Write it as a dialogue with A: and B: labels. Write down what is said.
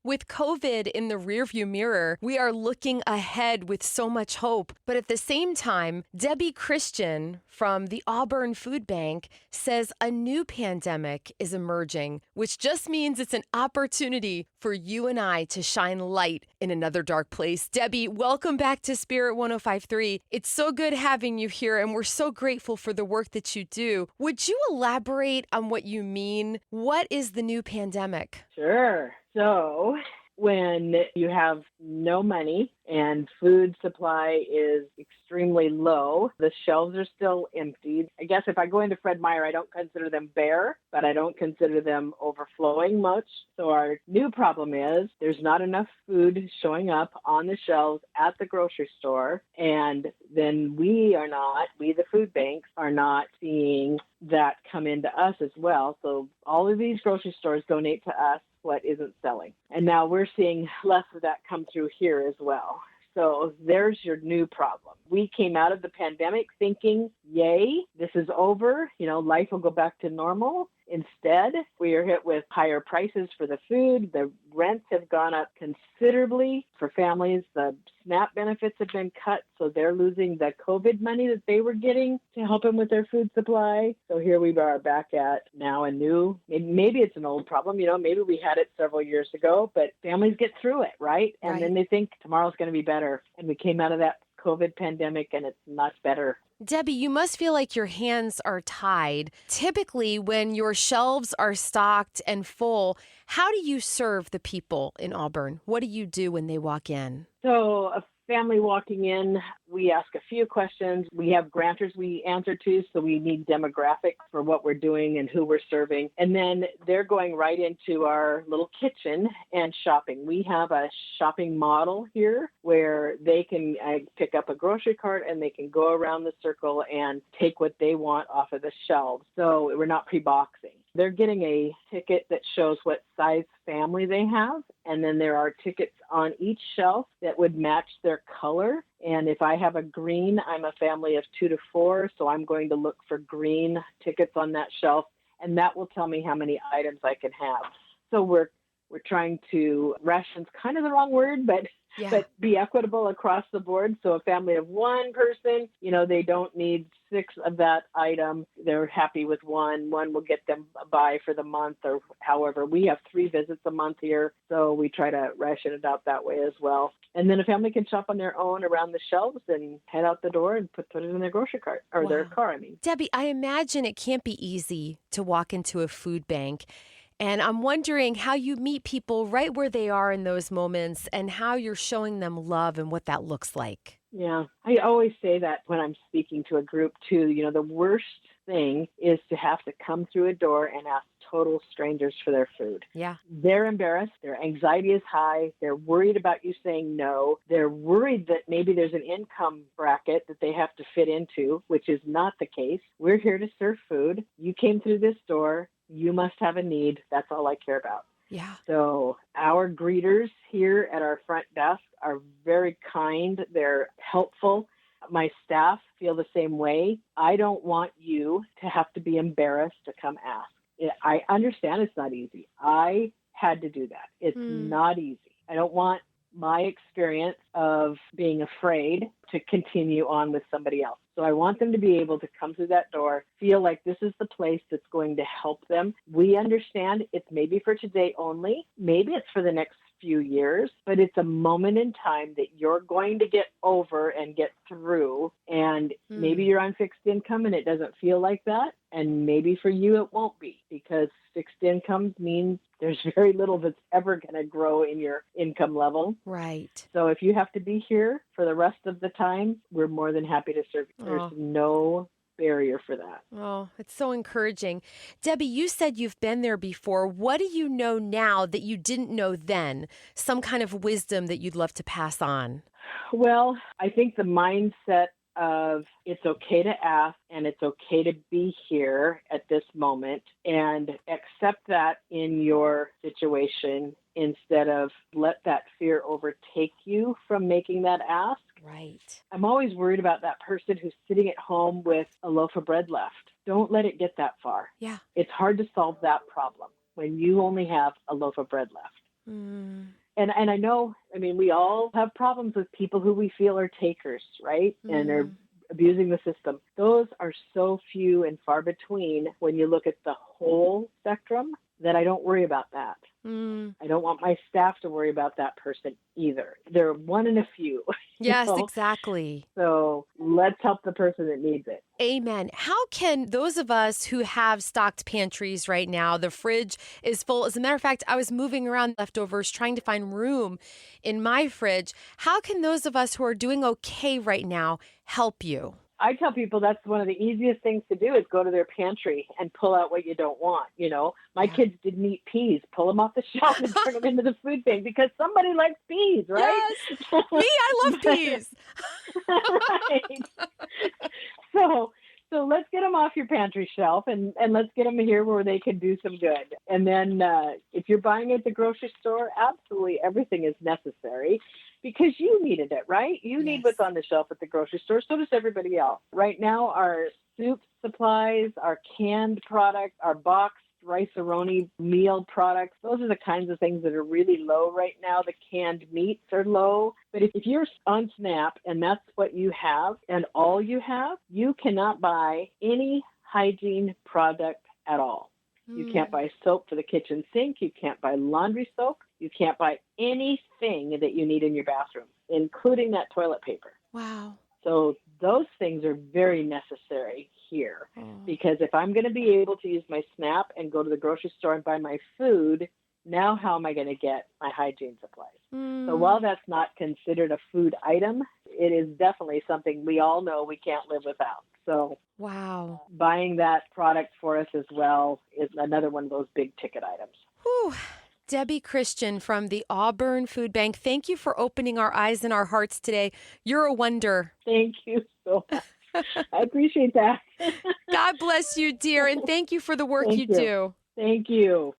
A: With COVID in the rearview mirror, we are looking ahead with so much hope. But at the same time, Debbie Christian from the Auburn Food Bank says a new pandemic is emerging, which just means it's an opportunity for you and I to shine light in another dark place. Debbie, welcome back to Spirit 1053. It's so good having you here, and we're so grateful for the work that you do. Would you elaborate on what you mean? What is the new pandemic?
B: Sure. So when you have no money and food supply is extremely low, the shelves are still empty. I guess if I go into Fred Meyer, I don't consider them bare, but I don't consider them overflowing much. So our new problem is there's not enough food showing up on the shelves at the grocery store. And then we, the food banks, are not seeing that come into us as well. So all of these grocery stores donate to us what isn't selling. And now we're seeing less of that come through here as well. So there's your new problem. We came out of the pandemic thinking, yay, this is over. Life will go back to normal. Instead, we are hit with higher prices for the food. The rents have gone up considerably for families. The SNAP benefits have been cut, so they're losing the COVID money that they were getting to help them with their food supply. So here we are back at now a new, maybe it's an old problem, maybe we had it several years ago, but families get through it, right? And then they think tomorrow's going to be better. And we came out of that COVID pandemic and it's much better.
A: Debbie, you must feel like your hands are tied. Typically, when your shelves are stocked and full, how do you serve the people in Auburn? What do you do when they walk in?
B: So a family walking in, we ask a few questions. We have grantors we answer to, so we need demographics for what we're doing and who we're serving. And then they're going right into our little kitchen and shopping. We have a shopping model here where they can pick up a grocery cart and they can go around the circle and take what they want off of the shelves. So we're not pre-boxing. They're getting a ticket that shows what size family they have, and then there are tickets on each shelf that would match their color. And if I have a green, I'm a family of 2 to 4, so I'm going to look for green tickets on that shelf, and that will tell me how many items I can have. So we're trying to, ration's kind of the wrong word, but be equitable across the board. So a family of one person, they don't need 6 of that item. They're happy with one. One will get them by for the month or however. We have 3 visits a month here, so we try to ration it out that way as well. And then a family can shop on their own around the shelves and head out the door and put it in their grocery cart, or their car,
A: Debbie, I imagine it can't be easy to walk into a food bank. And I'm wondering how you meet people right where they are in those moments and how you're showing them love and what that looks like.
B: Yeah, I always say that when I'm speaking to a group too. The worst thing is to have to come through a door and ask total strangers for their food.
A: Yeah.
B: They're embarrassed. Their anxiety is high. They're worried about you saying no. They're worried that maybe there's an income bracket that they have to fit into, which is not the case. We're here to serve food. You came through this door. You must have a need. That's all I care about.
A: Yeah.
B: So our greeters here at our front desk are very kind. They're helpful. My staff feel the same way. I don't want you to have to be embarrassed to come ask. I understand it's not easy. I had to do that. It's not easy. I don't want my experience of being afraid to continue on with somebody else. So I want them to be able to come through that door, feel like this is the place that's going to help them. We understand it's maybe for today only. Maybe it's for the next few years, but it's a moment in time that you're going to get over and get through. And maybe you're on fixed income and it doesn't feel like that. And maybe for you it won't be, because fixed income means there's very little that's ever going to grow in your income level.
A: Right.
B: So if you have to be here for the rest of the time, we're more than happy to serve you. There's no barrier for that.
A: Oh, it's so encouraging. Debbie, you said you've been there before. What do you know now that you didn't know then? Some kind of wisdom that you'd love to pass on?
B: Well, I think the mindset of it's okay to ask and it's okay to be here at this moment, and accept that in your situation instead of let that fear overtake you from making that ask.
A: Right.
B: I'm always worried about that person who's sitting at home with a loaf of bread left. Don't let it get that far.
A: Yeah.
B: It's hard to solve that problem when you only have a loaf of bread left.
A: Mm,
B: And I know, I mean, we all have problems with people who we feel are takers, right? And are
A: mm.
B: abusing the system. Those are so few and far between when you look at the whole spectrum that I don't worry about that.
A: Mm.
B: I don't want my staff to worry about that person either. They're one in a few, you
A: Yes,
B: know?
A: exactly.
B: So let's help the person that needs it.
A: Amen. How can those of us who have stocked pantries right now, the fridge is full. As a matter of fact, I was moving around leftovers trying to find room in my fridge. How can those of us who are doing okay right now help you?
B: I tell people that's one of the easiest things to do is go to their pantry and pull out what you don't want. You know, my
A: Yeah.
B: kids didn't eat peas. Pull them off the shelf and turn them into the food bank because somebody likes peas, right?
A: Yes. Me, I love peas.
B: Right. So let's get them off your pantry shelf and let's get them here where they can do some good. And then if you're buying at the grocery store, absolutely everything is necessary because you needed it, right? You need
A: Yes.
B: what's on the shelf at the grocery store. So does everybody else. Right now, our soup supplies, our canned products, our boxed rice-a-roni meal products, those are the kinds of things that are really low right now. The canned meats are low. But if you're on SNAP and that's what you have and all you have, you cannot buy any hygiene product at all. You can't
A: Mm.
B: buy soap for the kitchen sink. You can't buy laundry soap. You can't buy anything that you need in your bathroom, including that toilet paper.
A: Wow.
B: So those things are very necessary here
A: Oh.
B: because if I'm going to be able to use my SNAP and go to the grocery store and buy my food, now how am I going to get my hygiene supplies? So while
A: Mm.
B: that's not considered a food item, it is definitely something we all know we can't live without. So
A: Wow.
B: buying that product for us as well is another one of those big ticket items.
A: Whew. Debbie Christian from the Auburn Food Bank, thank you for opening our eyes and our hearts today. You're a wonder.
B: Thank you so much. I appreciate that.
A: God bless you, dear, and thank you for the work
B: Thank
A: you
B: you.
A: do.
B: Thank you.